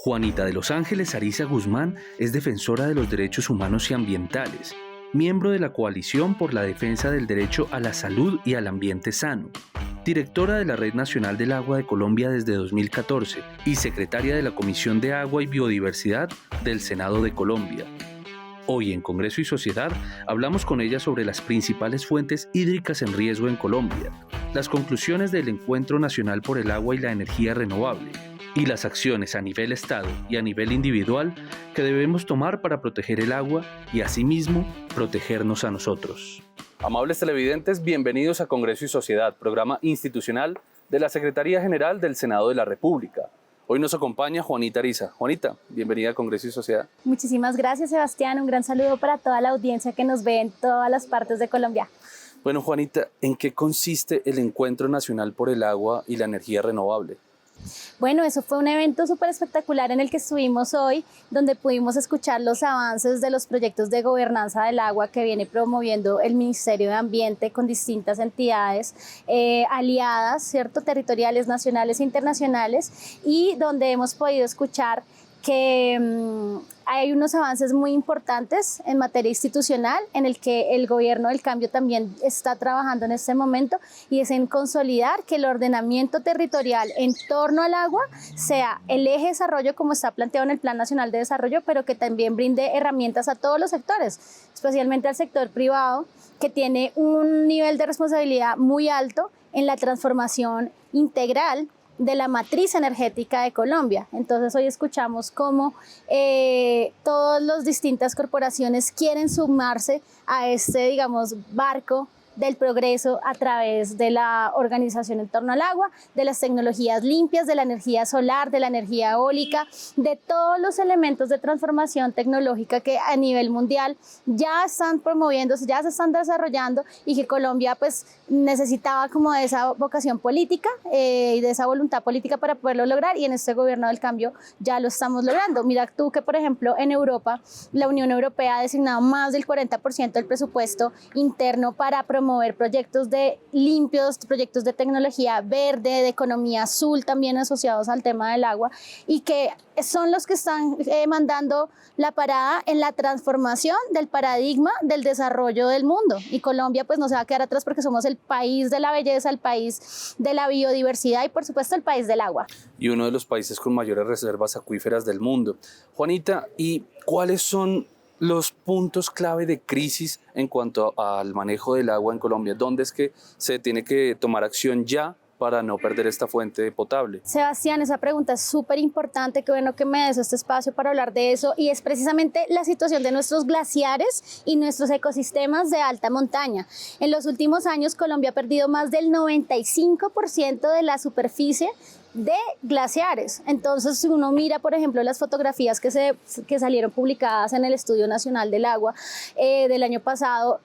Juanita de los Ángeles Ariza Guzmán es defensora de los derechos humanos y ambientales, miembro de la Coalición por la Defensa del Derecho a la Salud y al Ambiente Sano, directora de la Red Nacional del Agua de Colombia desde 2014 y secretaria de la Comisión de Agua y Biodiversidad del Senado de Colombia. Hoy en Congreso y Sociedad hablamos con ella sobre las principales fuentes hídricas en riesgo en Colombia, las conclusiones del Encuentro Nacional por el Agua y la Energía Renovable, y las acciones a nivel Estado y a nivel individual que debemos tomar para proteger el agua y asimismo protegernos a nosotros. Amables televidentes, bienvenidos a Congreso y Sociedad, programa institucional de la Secretaría General del Senado de la República. Hoy nos acompaña Juanita Ariza. Juanita, bienvenida a Congreso y Sociedad. Muchísimas gracias, Sebastián. Un gran saludo para toda la audiencia que nos ve en todas las partes de Colombia. Bueno, Juanita, ¿en qué consiste el Encuentro Nacional por el Agua y la Energía Renovable? Bueno, eso fue un evento súper espectacular en el que estuvimos hoy, donde pudimos escuchar los avances de los proyectos de gobernanza del agua que viene promoviendo el Ministerio de Ambiente con distintas entidades aliadas, ¿cierto?, territoriales, nacionales e internacionales, y donde hemos podido escuchar que hay unos avances muy importantes en materia institucional en el que el gobierno del cambio también está trabajando en este momento, y es en consolidar que el ordenamiento territorial en torno al agua sea el eje de desarrollo como está planteado en el Plan Nacional de Desarrollo, pero que también brinde herramientas a todos los sectores, especialmente al sector privado, que tiene un nivel de responsabilidad muy alto en la transformación integral de la matriz energética de Colombia. Entonces hoy escuchamos cómo todas las distintas corporaciones quieren sumarse a este, digamos, barco del progreso a través de la organización en torno al agua, de las tecnologías limpias, de la energía solar, de la energía eólica, de todos los elementos de transformación tecnológica que a nivel mundial ya están promoviéndose, ya se están desarrollando, y que Colombia pues necesitaba como de esa vocación política y de esa voluntad política para poderlo lograr, y en este gobierno del cambio ya lo estamos logrando. Mira tú que, por ejemplo, en Europa, la Unión Europea ha designado más del 40% del presupuesto interno para promover proyectos de limpios, proyectos de tecnología verde, de economía azul, también asociados al tema del agua, y que son los que están mandando la parada en la transformación del paradigma del desarrollo del mundo. Y Colombia pues no se va a quedar atrás, porque somos el país de la belleza, el país de la biodiversidad y por supuesto el país del agua. Y uno de los países con mayores reservas acuíferas del mundo. Juanita, ¿y cuáles son los puntos clave de crisis en cuanto al manejo del agua en Colombia? ¿Dónde es que se tiene que tomar acción ya para no perder esta fuente potable? Sebastián, esa pregunta es súper importante, qué bueno que me des este espacio para hablar de eso, y es precisamente la situación de nuestros glaciares y nuestros ecosistemas de alta montaña. En los últimos años Colombia ha perdido más del 95% de la superficie de glaciares. Entonces, si uno mira, por ejemplo, las fotografías que salieron publicadas en el Estudio Nacional del Agua del año pasado,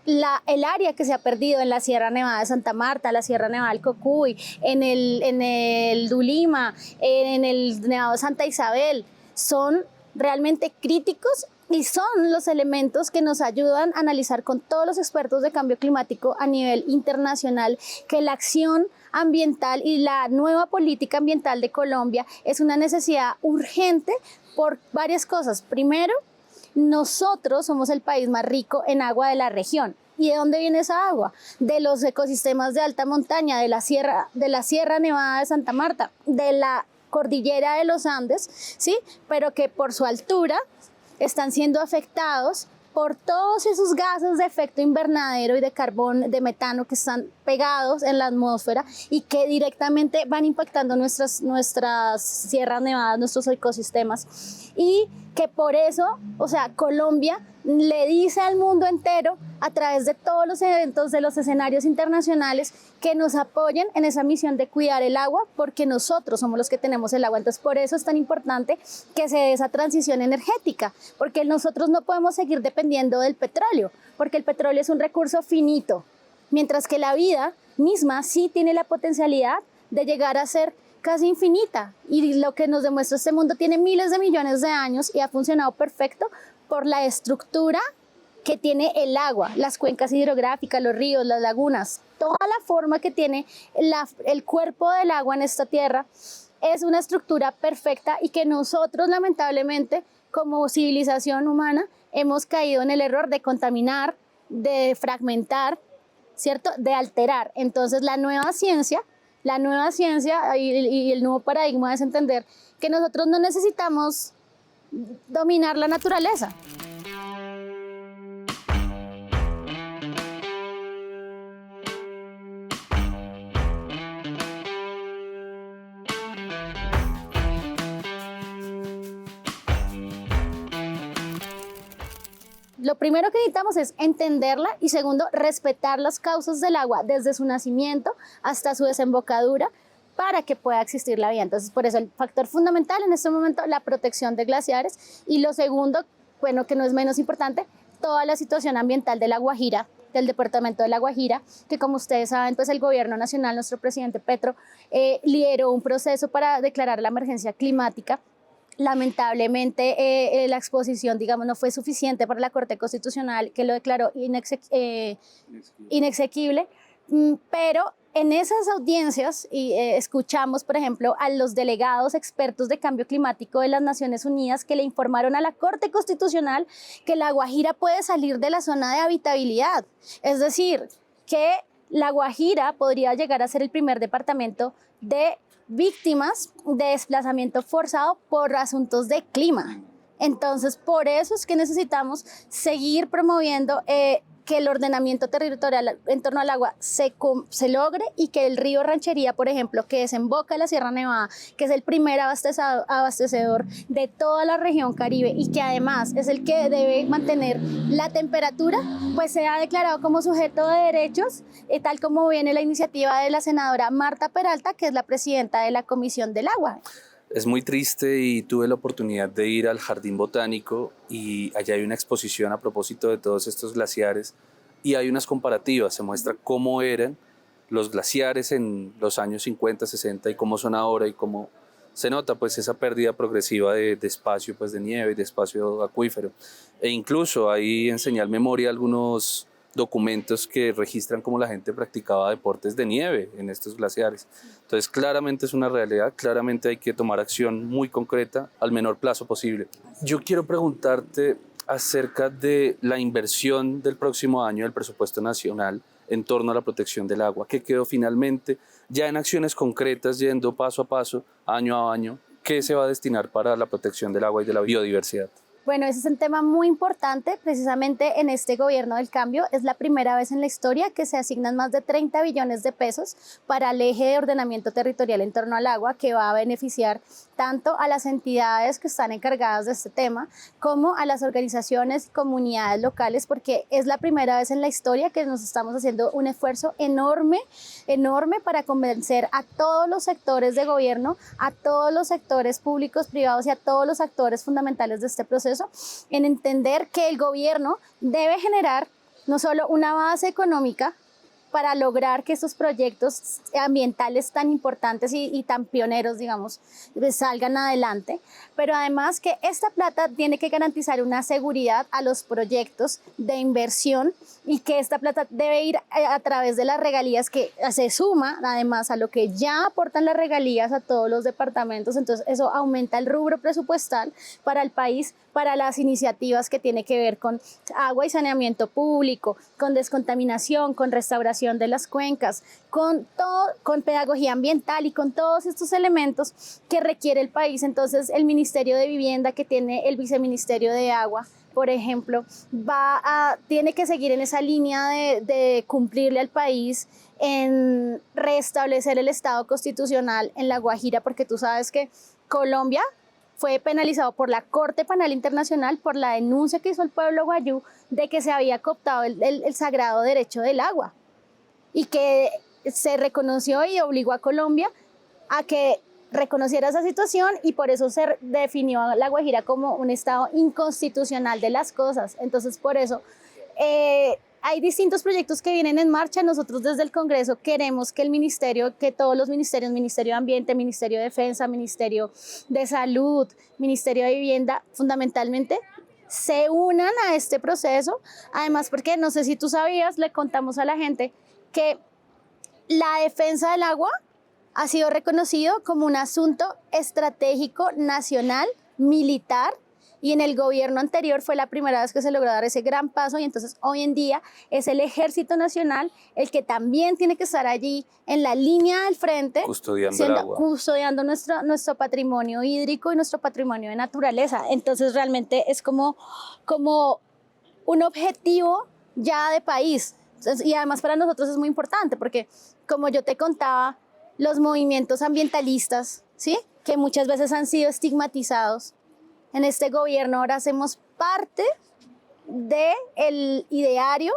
el área que se ha perdido en la Sierra Nevada de Santa Marta, la Sierra Nevada del Cocuy, en el Dulima, en el Nevado de Santa Isabel, son realmente críticos y son los elementos que nos ayudan a analizar con todos los expertos de cambio climático a nivel internacional que la acción ambiental y la nueva política ambiental de Colombia es una necesidad urgente por varias cosas. Primero, nosotros somos el país más rico en agua de la región. ¿Y de dónde viene esa agua? De los ecosistemas de alta montaña, de la Sierra Nevada de Santa Marta, de la cordillera de los Andes, ¿sí? Pero que por su altura están siendo afectados por todos esos gases de efecto invernadero y de carbón, de metano, que están pegados en la atmósfera y que directamente van impactando nuestras sierras nevadas, nuestros ecosistemas. Y que por eso, o sea, Colombia le dice al mundo entero, a través de todos los eventos, de los escenarios internacionales, que nos apoyen en esa misión de cuidar el agua, porque nosotros somos los que tenemos el agua. Entonces, por eso es tan importante que se dé esa transición energética, porque nosotros no podemos seguir dependiendo del petróleo, porque el petróleo es un recurso finito, mientras que la vida misma sí tiene la potencialidad de llegar a ser casi infinita, y lo que nos demuestra este mundo tiene miles de millones de años y ha funcionado perfecto por la estructura que tiene el agua, las cuencas hidrográficas, los ríos, las lagunas, toda la forma que tiene el cuerpo del agua en esta tierra es una estructura perfecta y que nosotros lamentablemente como civilización humana hemos caído en el error de contaminar, de fragmentar, ¿cierto? De alterar. Entonces la nueva ciencia y el nuevo paradigma es entender que nosotros no necesitamos dominar la naturaleza. Lo primero que necesitamos es entenderla y segundo, respetar las causas del agua desde su nacimiento hasta su desembocadura para que pueda existir la vida. Entonces, por eso el factor fundamental en este momento, la protección de glaciares, y lo segundo, bueno, que no es menos importante, toda la situación ambiental de La Guajira, del departamento de La Guajira, que como ustedes saben, pues el gobierno nacional, nuestro presidente Petro, lideró un proceso para declarar la emergencia climática. Lamentablemente la exposición, digamos, no fue suficiente para la Corte Constitucional, que lo declaró inexequible, pero en esas audiencias escuchamos, por ejemplo, a los delegados expertos de cambio climático de las Naciones Unidas que le informaron a la Corte Constitucional que La Guajira puede salir de la zona de habitabilidad, es decir, que La Guajira podría llegar a ser el primer departamento de víctimas de desplazamiento forzado por asuntos de clima. Entonces, por eso es que necesitamos seguir promoviendo que el ordenamiento territorial en torno al agua se logre y que el río Ranchería, por ejemplo, que desemboca en la Sierra Nevada, que es el primer abastecedor de toda la región Caribe y que además es el que debe mantener la temperatura, pues sea declarado como sujeto de derechos, tal como viene la iniciativa de la senadora Marta Peralta, que es la presidenta de la Comisión del Agua. Es muy triste y tuve la oportunidad de ir al Jardín Botánico y allá hay una exposición a propósito de todos estos glaciares y hay unas comparativas, se muestra cómo eran los glaciares en los años 50, 60 y cómo son ahora y cómo se nota pues esa pérdida progresiva de espacio pues, de nieve y de espacio acuífero. E incluso hay en señal memoria algunos documentos que registran cómo la gente practicaba deportes de nieve en estos glaciares. Entonces claramente es una realidad, claramente hay que tomar acción muy concreta al menor plazo posible. Yo quiero preguntarte acerca de la inversión del próximo año del presupuesto nacional en torno a la protección del agua, que quedó finalmente ya en acciones concretas, yendo paso a paso, año a año, ¿qué se va a destinar para la protección del agua y de la biodiversidad? Bueno, ese es un tema muy importante, precisamente en este gobierno del cambio. Es la primera vez en la historia que se asignan más de 30 billones de pesos para el eje de ordenamiento territorial en torno al agua, que va a beneficiar tanto a las entidades que están encargadas de este tema, como a las organizaciones y comunidades locales, porque es la primera vez en la historia que nos estamos haciendo un esfuerzo enorme para convencer a todos los sectores de gobierno, a todos los sectores públicos, privados y a todos los actores fundamentales de este proceso, en entender que el gobierno debe generar no solo una base económica para lograr que estos proyectos ambientales tan importantes y tan pioneros, digamos, salgan adelante, pero además que esta plata tiene que garantizar una seguridad a los proyectos de inversión y que esta plata debe ir a través de las regalías que se suma además a lo que ya aportan las regalías a todos los departamentos. Entonces eso aumenta el rubro presupuestal para el país, para las iniciativas que tiene que ver con agua y saneamiento público, con descontaminación, con restauración de las cuencas, con pedagogía ambiental y con todos estos elementos que requiere el país. Entonces el Ministerio de Vivienda, que tiene el Viceministerio de Agua, por ejemplo, tiene que seguir en esa línea de cumplirle al país en restablecer el Estado constitucional en La Guajira, porque tú sabes que Colombia fue penalizado por la Corte Penal Internacional por la denuncia que hizo el pueblo guayú de que se había cooptado el sagrado derecho del agua y que se reconoció y obligó a Colombia a que reconociera esa situación y por eso se definió a La Guajira como un estado inconstitucional de las cosas. Entonces, por eso hay distintos proyectos que vienen en marcha. Nosotros desde el Congreso queremos que el ministerio, que todos los ministerios, Ministerio de Ambiente, Ministerio de Defensa, Ministerio de Salud, Ministerio de Vivienda, fundamentalmente, se unan a este proceso. Además, porque no sé si tú sabías, le contamos a la gente que la defensa del agua ha sido reconocido como un asunto estratégico nacional, militar, y en el gobierno anterior fue la primera vez que se logró dar ese gran paso y entonces hoy en día es el Ejército Nacional el que también tiene que estar allí en la línea del frente, custodiando nuestro patrimonio hídrico y nuestro patrimonio de naturaleza. Entonces realmente es como un objetivo ya de país. Entonces, y además para nosotros es muy importante porque, como yo te contaba, los movimientos ambientalistas, ¿sí?, que muchas veces han sido estigmatizados, en este gobierno ahora hacemos parte del ideario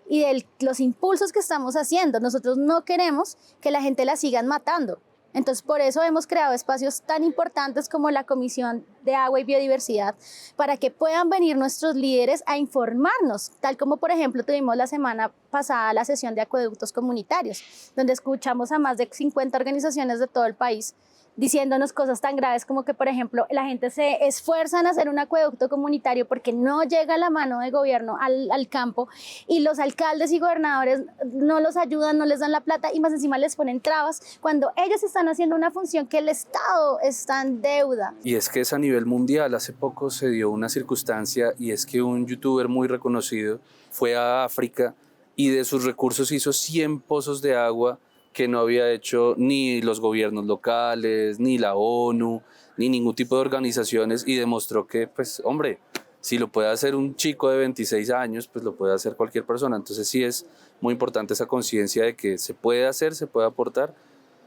y de los impulsos que estamos haciendo. Nosotros no queremos que la gente la sigan matando. Entonces, por eso hemos creado espacios tan importantes como la Comisión de Agua y Biodiversidad, para que puedan venir nuestros líderes a informarnos, tal como, por ejemplo, tuvimos la semana pasada la sesión de acueductos comunitarios, donde escuchamos a más de 50 organizaciones de todo el país diciéndonos cosas tan graves como que, por ejemplo, la gente se esfuerza en hacer un acueducto comunitario porque no llega la mano de gobierno al campo y los alcaldes y gobernadores no los ayudan, no les dan la plata y más encima les ponen trabas cuando ellos están haciendo una función que el Estado está en deuda. Y es que es a nivel mundial. Hace poco se dio una circunstancia y es que un youtuber muy reconocido fue a África y de sus recursos hizo 100 pozos de agua que no había hecho ni los gobiernos locales, ni la ONU, ni ningún tipo de organizaciones, y demostró que, pues, hombre, si lo puede hacer un chico de 26 años, pues lo puede hacer cualquier persona. Entonces sí es muy importante esa conciencia de que se puede hacer, se puede aportar,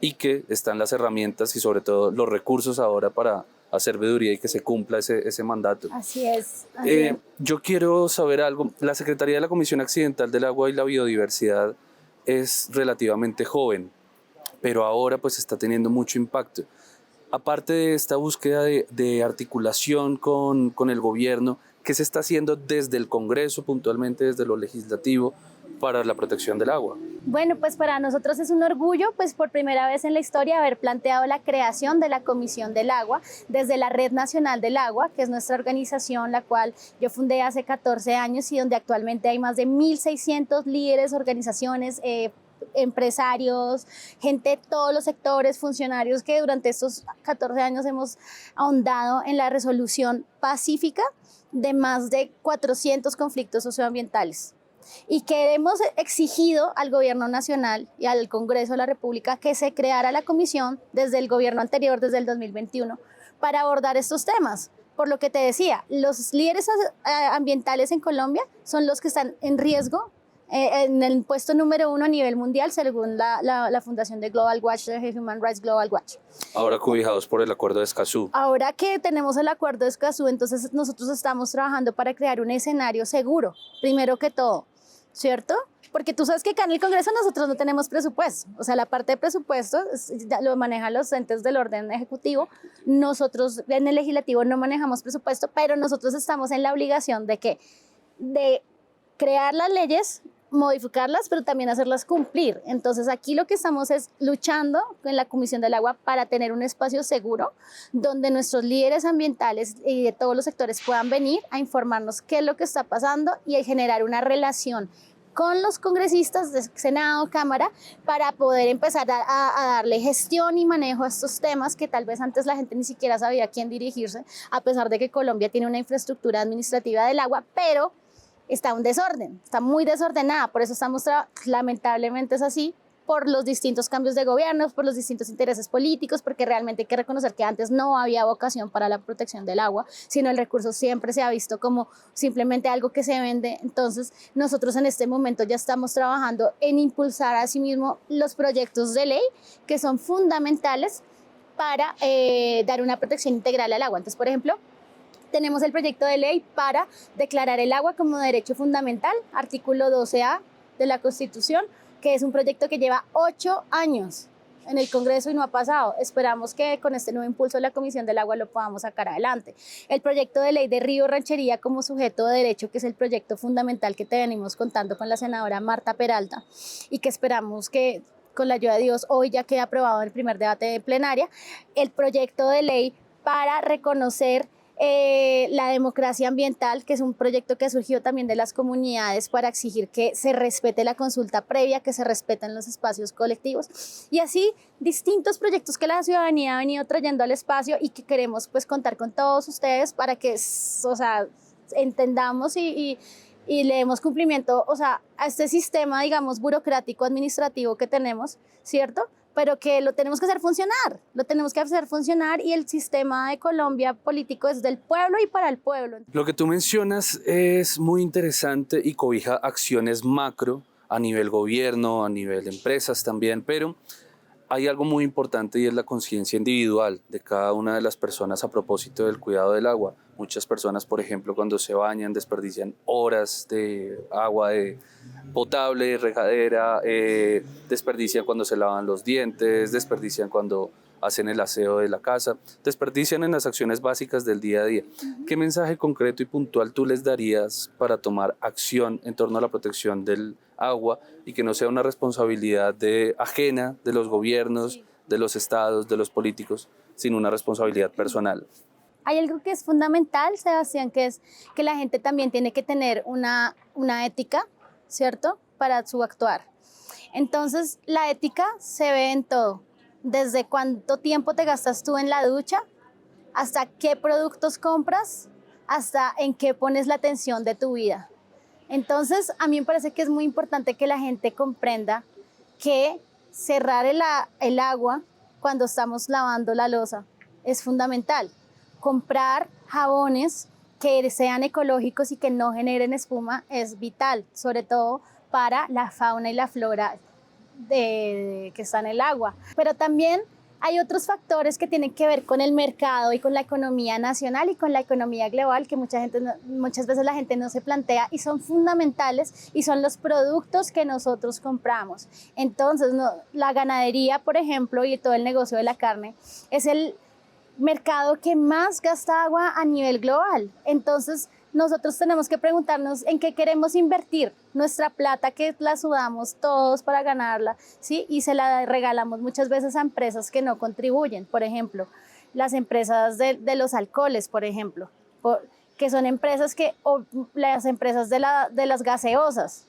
y que están las herramientas y sobre todo los recursos ahora para hacer veeduría y que se cumpla ese mandato. Así es. Yo quiero saber algo. La Secretaría de la Comisión Accidental del Agua y la Biodiversidad es relativamente joven, pero ahora pues está teniendo mucho impacto. Aparte de esta búsqueda de articulación con el gobierno, ¿qué se está haciendo desde el Congreso, puntualmente desde lo legislativo, para la protección del agua? Bueno, pues para nosotros es un orgullo, pues por primera vez en la historia haber planteado la creación de la Comisión del Agua desde la Red Nacional del Agua, que es nuestra organización, la cual yo fundé hace 14 años y donde actualmente hay más de 1.600 líderes, organizaciones, empresarios, gente de todos los sectores, funcionarios que durante estos 14 años hemos ahondado en la resolución pacífica de más de 400 conflictos socioambientales. Y que hemos exigido al gobierno nacional y al Congreso de la República que se creara la comisión desde el gobierno anterior, desde el 2021, para abordar estos temas. Por lo que te decía, los líderes ambientales en Colombia son los que están en riesgo en el puesto número 1 a nivel mundial, según la fundación de Global Watch, de Human Rights Global Watch. Ahora cobijados por el acuerdo de Escazú. Ahora que tenemos el acuerdo de Escazú, entonces nosotros estamos trabajando para crear un escenario seguro, primero que todo, ¿cierto? Porque tú sabes que acá en el Congreso nosotros no tenemos presupuesto, o sea, la parte de presupuesto lo manejan los entes del orden ejecutivo, nosotros en el legislativo no manejamos presupuesto, pero nosotros estamos en la obligación de crear las leyes, modificarlas, pero también hacerlas cumplir. Entonces aquí lo que estamos es luchando en la Comisión del Agua para tener un espacio seguro donde nuestros líderes ambientales y de todos los sectores puedan venir a informarnos qué es lo que está pasando y a generar una relación con los congresistas de Senado, Cámara, para poder empezar a darle gestión y manejo a estos temas que tal vez antes la gente ni siquiera sabía a quién dirigirse, a pesar de que Colombia tiene una infraestructura administrativa del agua, pero está un desorden, está muy desordenada, por eso estamos, lamentablemente es así, por los distintos cambios de gobiernos, por los distintos intereses políticos, porque realmente hay que reconocer que antes no había vocación para la protección del agua, sino el recurso siempre se ha visto como simplemente algo que se vende. Entonces nosotros en este momento ya estamos trabajando en impulsar asimismo los proyectos de ley que son fundamentales para dar una protección integral al agua. Entonces, por ejemplo, tenemos el proyecto de ley para declarar el agua como derecho fundamental, artículo 12A de la Constitución, que es un proyecto que lleva 8 años en el Congreso y no ha pasado. Esperamos que con este nuevo impulso de la Comisión del Agua lo podamos sacar adelante. El proyecto de ley de Río Ranchería como sujeto de derecho, que es el proyecto fundamental que te venimos contando con la senadora Marta Peralta y que esperamos que con la ayuda de Dios hoy ya quede aprobado en el primer debate de plenaria. El proyecto de ley para reconocer la democracia ambiental, que es un proyecto que ha surgido también de las comunidades para exigir que se respete la consulta previa, que se respeten los espacios colectivos, y así distintos proyectos que la ciudadanía ha venido trayendo al espacio y que queremos pues contar con todos ustedes para que, o sea, entendamos y le demos cumplimiento, o sea, a este sistema, digamos, burocrático administrativo que tenemos, ¿cierto? Pero que lo tenemos que hacer funcionar y el sistema de Colombia político es del pueblo y para el pueblo. Lo que tú mencionas es muy interesante y cobija acciones macro a nivel gobierno, a nivel empresas también, pero hay algo muy importante y es la conciencia individual de cada una de las personas a propósito del cuidado del agua. Muchas personas, por ejemplo, cuando se bañan desperdician horas de agua potable, regadera, desperdician cuando se lavan los dientes, desperdician cuando hacen el aseo de la casa, desperdician en las acciones básicas del día a día. ¿Qué mensaje concreto y puntual tú les darías para tomar acción en torno a la protección del agua y que no sea una responsabilidad ajena de los gobiernos, de los estados, de los políticos, sino una responsabilidad personal? Hay algo que es fundamental, Sebastián, que es que la gente también tiene que tener una ética, ¿cierto?, para su actuar. Entonces, la ética se ve en todo, desde cuánto tiempo te gastas tú en la ducha, hasta qué productos compras, hasta en qué pones la atención de tu vida. Entonces, a mí me parece que es muy importante que la gente comprenda que cerrar el agua cuando estamos lavando la loza es fundamental. Comprar jabones que sean ecológicos y que no generen espuma es vital, sobre todo para la fauna y la flora que está en el agua. Pero también hay otros factores que tienen que ver con el mercado y con la economía nacional y con la economía global que muchas veces la gente no se plantea y son fundamentales y son los productos que nosotros compramos. Entonces, la ganadería, por ejemplo, y todo el negocio de la carne es el mercado que más gasta agua a nivel global. Entonces, nosotros tenemos que preguntarnos en qué queremos invertir nuestra plata que la sudamos todos para ganarla, ¿sí? Y se la regalamos muchas veces a empresas que no contribuyen. Por ejemplo, las empresas de los alcoholes, por ejemplo, que son empresas o las empresas de las gaseosas,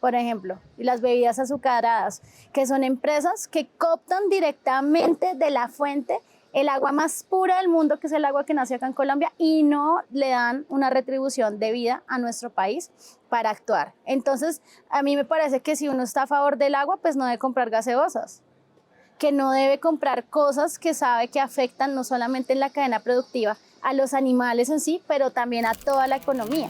por ejemplo, y las bebidas azucaradas, que son empresas que cooptan directamente de la fuente el agua más pura del mundo, que es el agua que nace acá en Colombia, y no le dan una retribución debida a nuestro país para actuar. Entonces, a mí me parece que si uno está a favor del agua, pues no debe comprar gaseosas, que no debe comprar cosas que sabe que afectan no solamente en la cadena productiva a los animales en sí, pero también a toda la economía.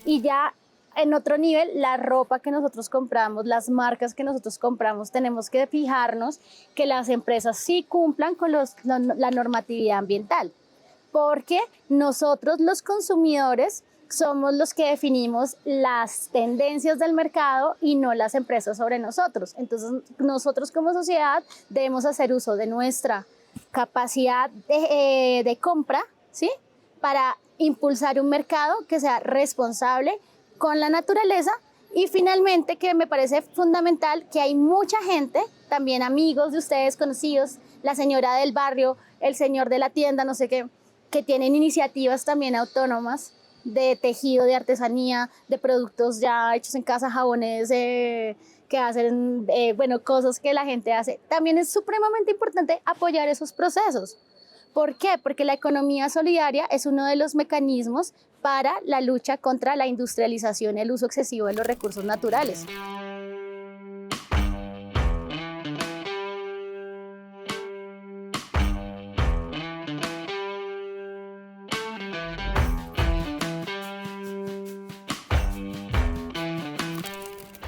Y ya en otro nivel, la ropa que nosotros compramos, las marcas que nosotros compramos, tenemos que fijarnos que las empresas sí cumplan con la normatividad ambiental, porque nosotros los consumidores somos los que definimos las tendencias del mercado y no las empresas sobre nosotros. Entonces, nosotros como sociedad debemos hacer uso de nuestra capacidad de compra, ¿sí?, para impulsar un mercado que sea responsable con la naturaleza. Y finalmente, que me parece fundamental, que hay mucha gente, también amigos de ustedes, conocidos, la señora del barrio, el señor de la tienda, no sé qué, que tienen iniciativas también autónomas de tejido, de artesanía, de productos ya hechos en casa, jabones que hacen, cosas que la gente hace. También es supremamente importante apoyar esos procesos. ¿Por qué? Porque la economía solidaria es uno de los mecanismos para la lucha contra la industrialización y el uso excesivo de los recursos naturales.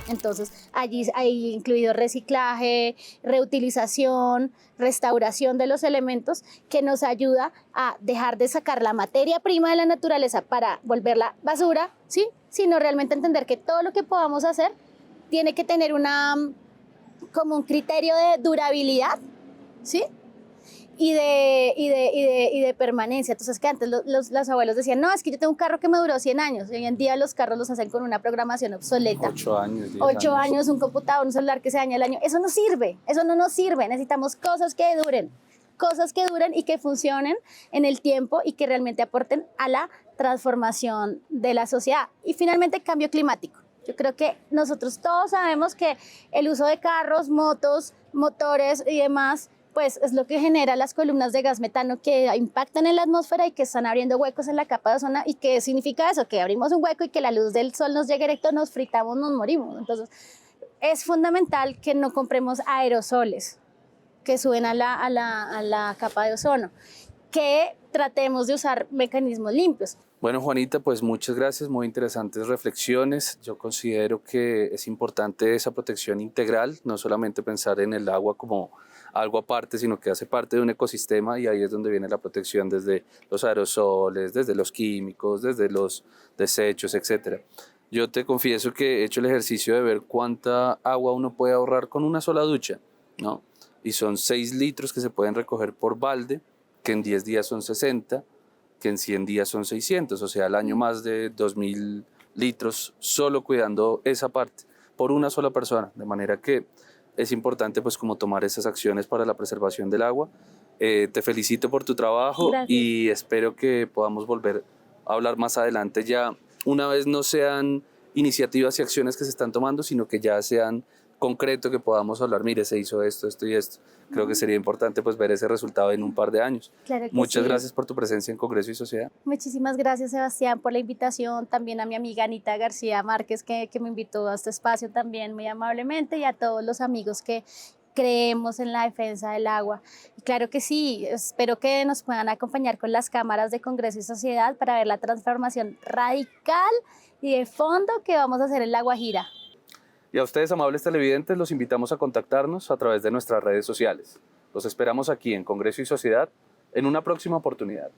Entonces, allí hay incluido reciclaje, reutilización, restauración de los elementos que nos ayuda a dejar de sacar la materia prima de la naturaleza para volverla basura, ¿sí? Sino realmente entender que todo lo que podamos hacer tiene que tener como un criterio de durabilidad, ¿sí? y de permanencia. Entonces, que antes los abuelos decían, no, es que yo tengo un carro que me duró 100 años. Hoy en día los carros los hacen con una programación obsoleta. 8 años, 10 8 años. años, un computador, un celular que se daña al año. Eso no sirve, eso no nos sirve. Necesitamos cosas que duren y que funcionen en el tiempo y que realmente aporten a la transformación de la sociedad. Y finalmente, cambio climático. Yo creo que nosotros todos sabemos que el uso de carros, motos, motores y demás, pues es lo que genera las columnas de gas metano que impactan en la atmósfera y que están abriendo huecos en la capa de ozono. ¿Y qué significa eso? Que abrimos un hueco y que la luz del sol nos llegue directo, nos fritamos, nos morimos. Entonces, es fundamental que no compremos aerosoles que suben a la capa de ozono, que tratemos de usar mecanismos limpios. Bueno, Juanita, pues muchas gracias, muy interesantes reflexiones. Yo considero que es importante esa protección integral, no solamente pensar en el agua como algo aparte, sino que hace parte de un ecosistema, y ahí es donde viene la protección desde los aerosoles, desde los químicos, desde los desechos, etc. Yo te confieso que he hecho el ejercicio de ver cuánta agua uno puede ahorrar con una sola ducha, ¿no? Y son 6 litros que se pueden recoger por balde, que en 10 días son 60, que en 100 días son 600, o sea, al año más de 2.000 litros solo cuidando esa parte, por una sola persona, de manera que es importante pues como tomar esas acciones para la preservación del agua. Te felicito por tu trabajo. Gracias. Y espero que podamos volver a hablar más adelante, ya una vez no sean iniciativas y acciones que se están tomando, sino que ya sean concreto, que podamos hablar, mire, se hizo esto, esto y esto. Creo que sería importante pues ver ese resultado en un par de años. Claro que Muchas sí. Gracias por tu presencia en Congreso y Sociedad. Muchísimas gracias, Sebastián, por la invitación. También a mi amiga Anita García Márquez, que me invitó a este espacio también muy amablemente, y a todos los amigos que creemos en la defensa del agua. Y claro que sí, espero que nos puedan acompañar con las cámaras de Congreso y Sociedad para ver la transformación radical y de fondo que vamos a hacer en La Guajira. Y a ustedes, amables televidentes, los invitamos a contactarnos a través de nuestras redes sociales. Los esperamos aquí en Congreso y Sociedad en una próxima oportunidad.